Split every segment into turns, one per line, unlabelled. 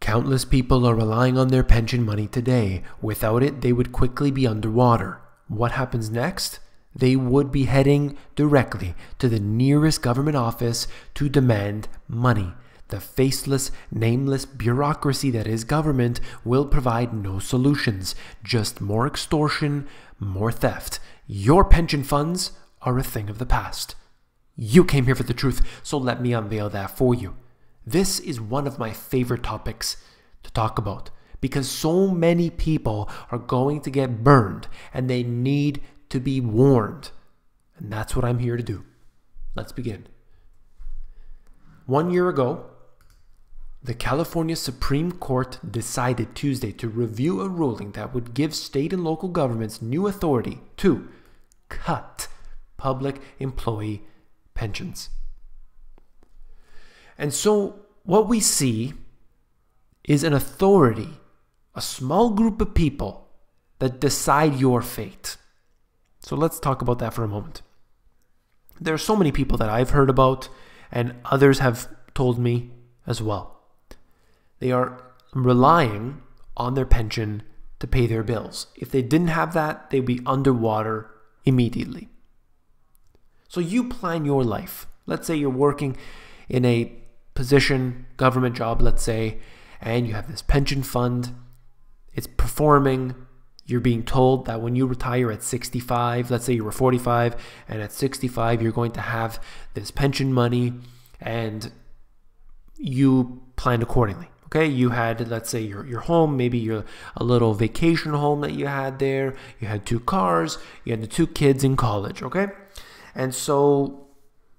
Countless people are relying on their pension money today. Without it, they would quickly be underwater. What happens next? They would be heading directly to the nearest government office to demand money. The faceless, nameless bureaucracy that is government will provide no solutions, just more extortion, more theft. Your pension funds are a thing of the past. You came here for the truth, so let me unveil that for you. This is one of my favorite topics to talk about because so many people are going to get burned and they need to be warned. And that's what I'm here to do. Let's begin. 1 year ago, the California Supreme Court decided Tuesday to review a ruling that would give state and local governments new authority to cut public employee pensions. And so what we see is an authority, a small group of people that decide your fate. So let's talk about that for a moment. There are so many people that I've heard about and others have told me as well. They are relying on their pension to pay their bills. If they didn't have that, they'd be underwater immediately. So you plan your life. Let's say you're working in a position, government job, let's say, and you have this pension fund. It's performing. You're being told that when you retire at 65, let's say you were 45, and at 65 you're going to have this pension money, and you planned accordingly. Okay, you had, let's say, your home, maybe a little vacation home that you had there. You had 2 cars. You had the 2 kids in college, okay? And so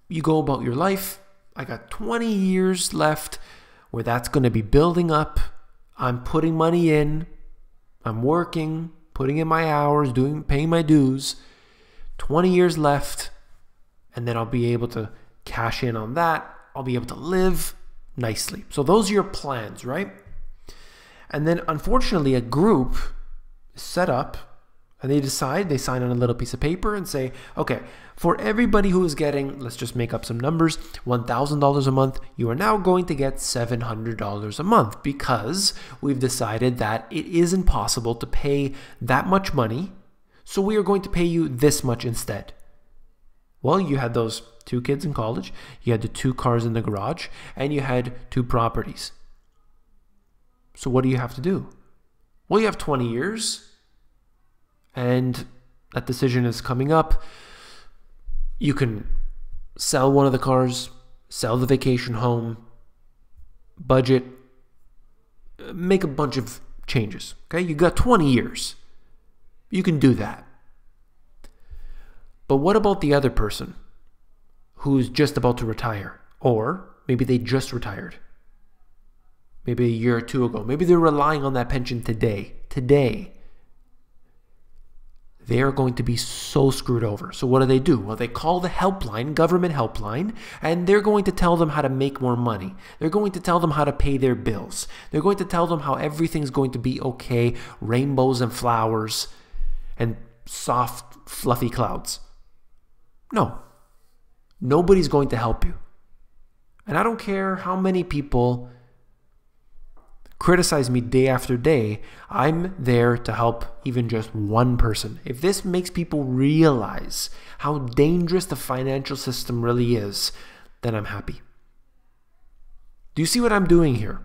you go about your life. I got 20 years left where that's going to be building up. I'm putting money in. I'm working, putting in my hours, paying my dues. 20 years left, and then I'll be able to cash in on that. I'll be able to live nicely. So those are your plans, right? And then unfortunately a group is set up and they sign on a little piece of paper and say, okay, for everybody who is getting, let's just make up some numbers, $1,000 a month, you are now going to get $700 a month because we've decided that it isn't possible to pay that much money. So we are going to pay you this much instead. Well, you had those 2 kids in college, you had the 2 cars in the garage, and you had 2 properties. So what do you have to do? Well, you have 20 years, and that decision is coming up. You can sell one of the cars, sell the vacation home, budget, make a bunch of changes. Okay, you got 20 years. You can do that. But what about the other person who's just about to retire? Or maybe they just retired. Maybe a year or 2 ago. Maybe they're relying on that pension today. They're going to be so screwed over. So what do? Well, they call the helpline, government helpline, and they're going to tell them how to make more money. They're going to tell them how to pay their bills. They're going to tell them how everything's going to be okay, rainbows and flowers and soft, fluffy clouds. No, nobody's going to help you. And I don't care how many people criticize me day after day. I'm there to help even just one person. If this makes people realize how dangerous the financial system really is, then I'm happy. Do you see what I'm doing here?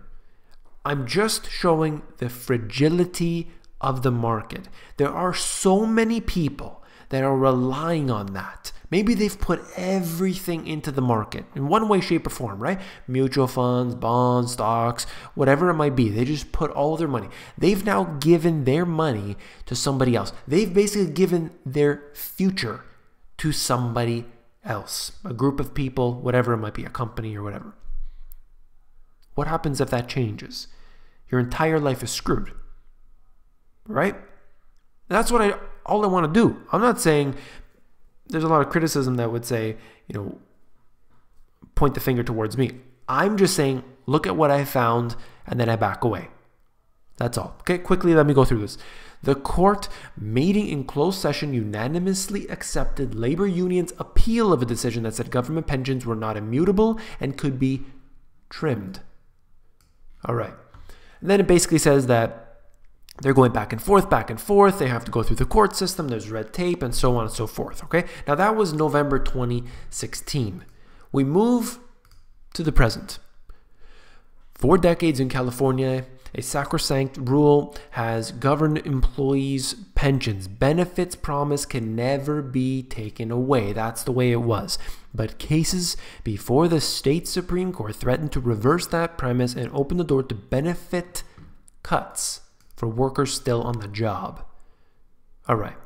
I'm just showing the fragility of the market. There are so many people that are relying on that. Maybe they've put everything into the market in one way, shape, or form, right? Mutual funds, bonds, stocks, whatever it might be. They just put all their money. They've now given their money to somebody else. They've basically given their future to somebody else, a group of people, whatever it might be, a company or whatever. What happens if that changes? Your entire life is screwed, right? That's what all I want to do. I'm not saying, there's a lot of criticism that would say, point the finger towards me. I'm just saying, look at what I found and then I back away. That's all. Okay, quickly, let me go through this. The court, meeting in closed session, unanimously accepted labor unions' appeal of a decision that said government pensions were not immutable and could be trimmed. All right. And then it basically says that they're going back and forth, back and forth. They have to go through the court system. There's red tape and so on and so forth. Okay. Now that was November 2016. We move to the present. 4 decades in California, a sacrosanct rule has governed employees' pensions. Benefits promised can never be taken away. That's the way it was. But cases before the state Supreme Court threatened to reverse that premise and open the door to benefit cuts for workers still on the job. All right.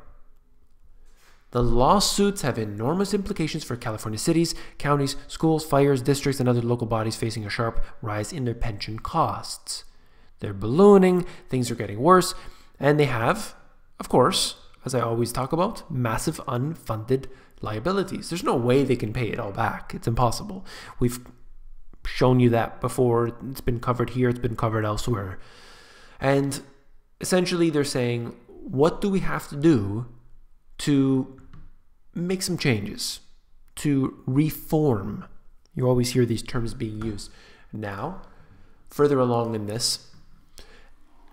The lawsuits have enormous implications for California cities, counties, schools, fires, districts, and other local bodies facing a sharp rise in their pension costs. They're ballooning, things are getting worse, and they have, of course, as I always talk about, massive unfunded liabilities. There's no way they can pay it all back. It's impossible. We've shown you that before. It's been covered here. It's been covered elsewhere. And essentially they're saying, what do we have to do to make some changes, to reform? You always hear these terms being used. Now, further along in this,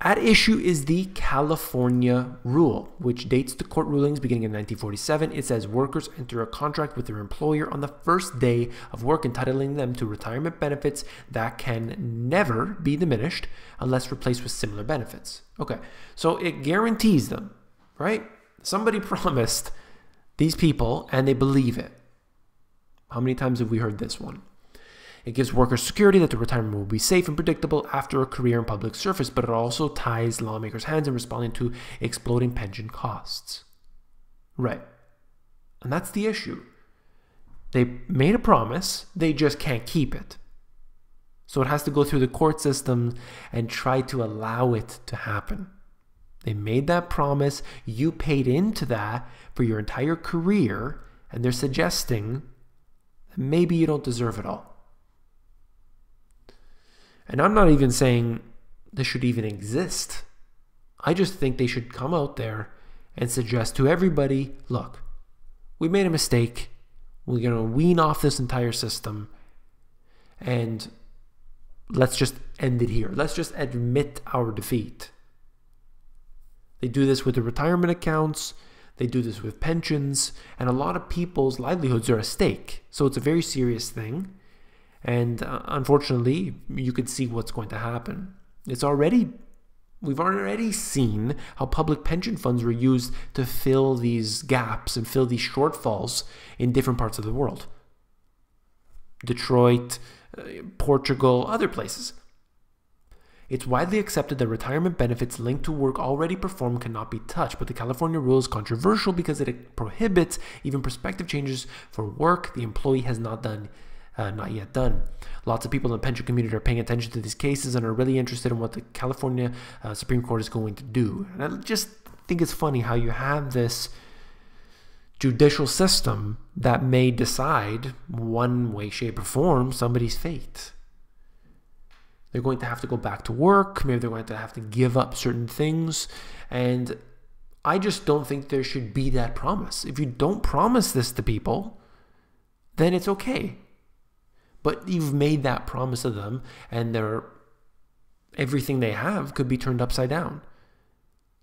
at issue is the California rule, which dates to court rulings beginning in 1947. It says workers enter a contract with their employer on the first day of work, entitling them to retirement benefits that can never be diminished unless replaced with similar benefits. Okay, so it guarantees them, right? Somebody promised these people and they believe it. How many times have we heard this one? It gives workers security that the retirement will be safe and predictable after a career in public service, but it also ties lawmakers' hands in responding to exploding pension costs. Right. And that's the issue. They made a promise, they just can't keep it. So it has to go through the court system and try to allow it to happen. They made that promise, you paid into that for your entire career, and they're suggesting that maybe you don't deserve it all. And I'm not even saying this should even exist. I just think they should come out there and suggest to everybody, look, we made a mistake. We're going to wean off this entire system and let's just end it here. Let's just admit our defeat. They do this with the retirement accounts. They do this with pensions. And a lot of people's livelihoods are at stake. So it's a very serious thing. And unfortunately, you could see what's going to happen. We've already seen how public pension funds were used to fill these gaps and fill these shortfalls in different parts of the world. Detroit, Portugal, other places. It's widely accepted that retirement benefits linked to work already performed cannot be touched, but the California rule is controversial because it prohibits even prospective changes for work the employee has not yet done. Lots of people in the pension community are paying attention to these cases and are really interested in what the California Supreme Court is going to do. And I just think it's funny how you have this judicial system that may decide one way, shape, or form somebody's fate. They're going to have to go back to work. Maybe they're going to have to give up certain things. And I just don't think there should be that promise. If you don't promise this to people, then it's okay. But you've made that promise to them, and everything they have could be turned upside down.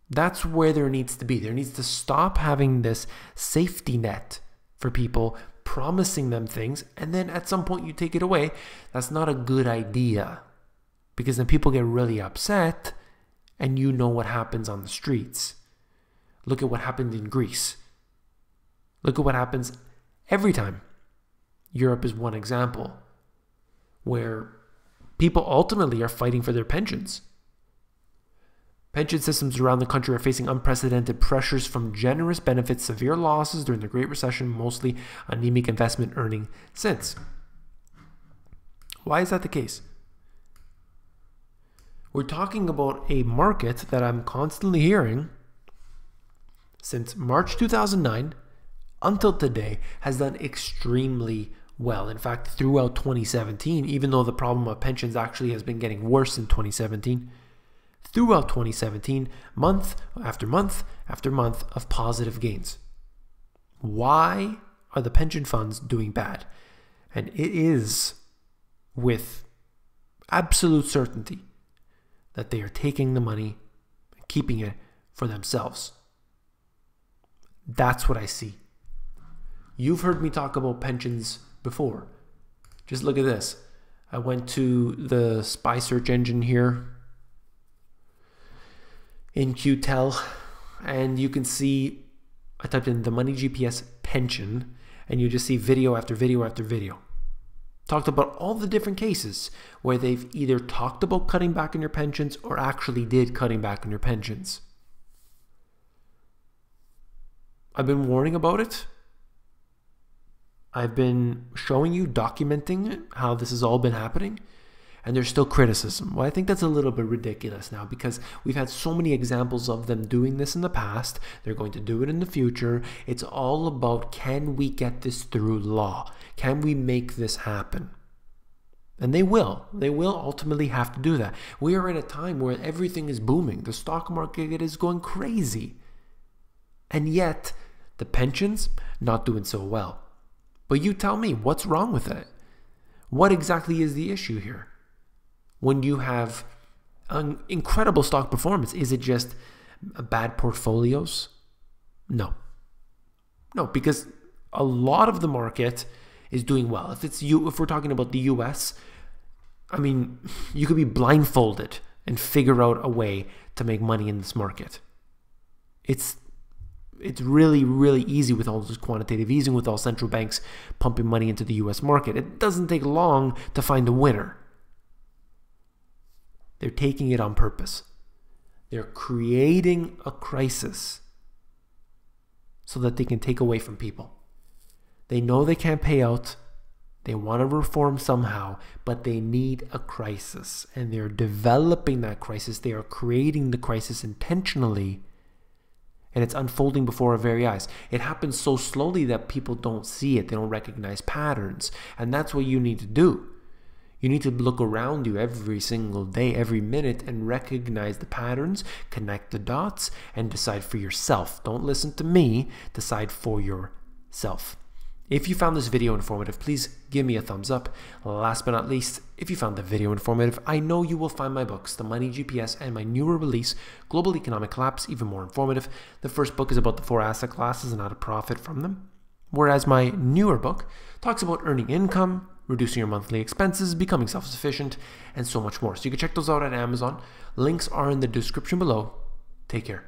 That's where there needs to be. There needs to stop having this safety net for people, promising them things, and then at some point you take it away. That's not a good idea, because then people get really upset, and you know what happens on the streets. Look at what happened in Greece. Look at what happens every time. Europe is one example where people ultimately are fighting for their pensions. Pension systems around the country are facing unprecedented pressures from generous benefits, severe losses during the Great Recession, mostly anemic investment earning since. Why is that the case? We're talking about a market that I'm constantly hearing since March 2009 until today has done extremely well. In fact, throughout 2017, even though the problem of pensions actually has been getting worse in 2017, throughout 2017, month after month after month of positive gains. Why are the pension funds doing bad? And it is with absolute certainty that they are taking the money and keeping it for themselves. That's what I see. You've heard me talk about pensions before. Just look at this. I went to the spy search engine here in QTEL, and you can see I typed in the Money GPS pension, and you just see video after video after video. Talked about all the different cases where they've either talked about cutting back on your pensions or actually did cutting back on your pensions. I've been warning about it. I've been showing you, documenting how this has all been happening, and there's still criticism. Well, I think that's a little bit ridiculous now because we've had so many examples of them doing this in the past. They're going to do it in the future. It's all about, can we get this through law? Can we make this happen? And they will. They will ultimately have to do that. We are in a time where everything is booming. The stock market is going crazy. And yet, the pensions, not doing so well. But you tell me, what's wrong with it? What exactly is the issue here? When you have an incredible stock performance, is it just bad portfolios? No. No, because a lot of the market is doing well. If we're talking about the US, I mean, you could be blindfolded and figure out a way to make money in this market. It's really, really easy with all this quantitative easing, with all central banks pumping money into the US market. It doesn't take long to find a winner. They're taking it on purpose. They're creating a crisis so that they can take away from people. They know they can't pay out. They want to reform somehow, but they need a crisis. And they're developing that crisis. They are creating the crisis intentionally. And it's unfolding before our very eyes. It happens so slowly that people don't see it. They don't recognize patterns. And that's what you need to do. You need to look around you every single day, every minute, and recognize the patterns, connect the dots, and decide for yourself. Don't listen to me. Decide for yourself. If you found this video informative, please give me a thumbs up. Last but not least, if you found the video informative, I know you will find my books, The Money GPS and my newer release, Global Economic Collapse, even more informative. The first book is about the 4 asset classes and how to profit from them, whereas my newer book talks about earning income, reducing your monthly expenses, becoming self-sufficient, and so much more. So you can check those out at Amazon. Links are in the description below. Take care.